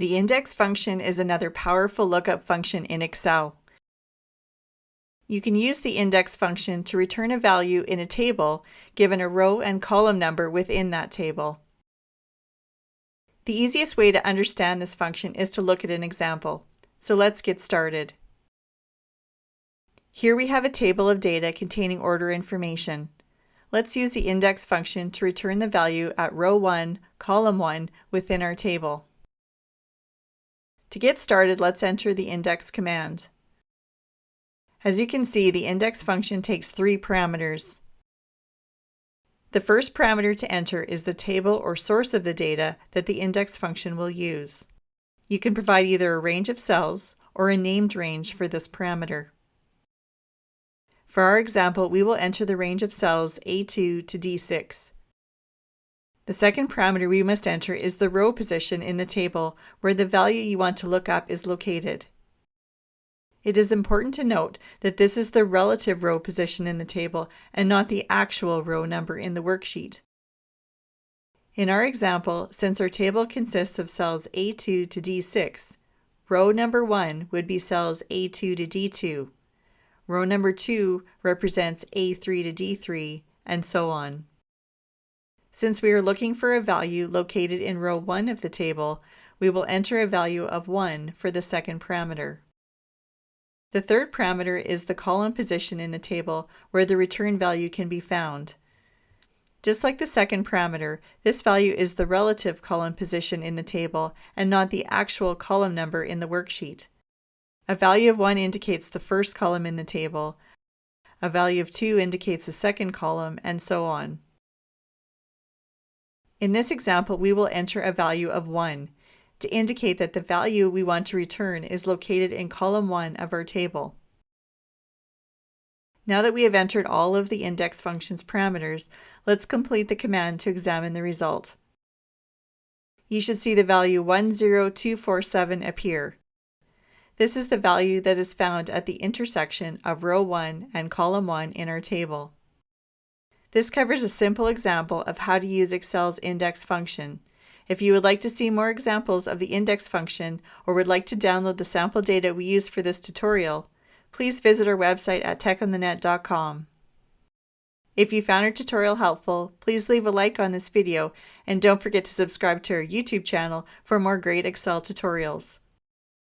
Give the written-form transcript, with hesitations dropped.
The index function is another powerful lookup function in Excel. You can use the index function to return a value in a table given a row and column number within that table. The easiest way to understand this function is to look at an example. So let's get started. Here we have a table of data containing order information. Let's use the index function to return the value at row 1, column 1 within our table. To get started, let's enter the index command. As you can see, the index function takes 3 parameters. The first parameter to enter is the table or source of the data that the index function will use. You can provide either a range of cells or a named range for this parameter. For our example, we will enter the range of cells A2 to D6. The second parameter we must enter is the row position in the table where the value you want to look up is located. It is important to note that this is the relative row position in the table and not the actual row number in the worksheet. In our example, since our table consists of cells A2 to D6, row number 1 would be cells A2 to D2. Row number 2 represents A3 to D3, and so on. Since we are looking for a value located in row 1 of the table, we will enter a value of 1 for the second parameter. The third parameter is the column position in the table where the return value can be found. Just like the second parameter, this value is the relative column position in the table and not the actual column number in the worksheet. A value of 1 indicates the first column in the table, a value of 2 indicates the second column, and so on. In this example, we will enter a value of 1 to indicate that the value we want to return is located in column 1 of our table. Now that we have entered all of the index function's parameters, let's complete the command to examine the result. You should see the value 10247 appear. This is the value that is found at the intersection of row 1 and column 1 in our table. This covers a simple example of how to use Excel's index function. If you would like to see more examples of the index function or would like to download the sample data we used for this tutorial, please visit our website at techonthenet.com. If you found our tutorial helpful, please leave a like on this video and don't forget to subscribe to our YouTube channel for more great Excel tutorials.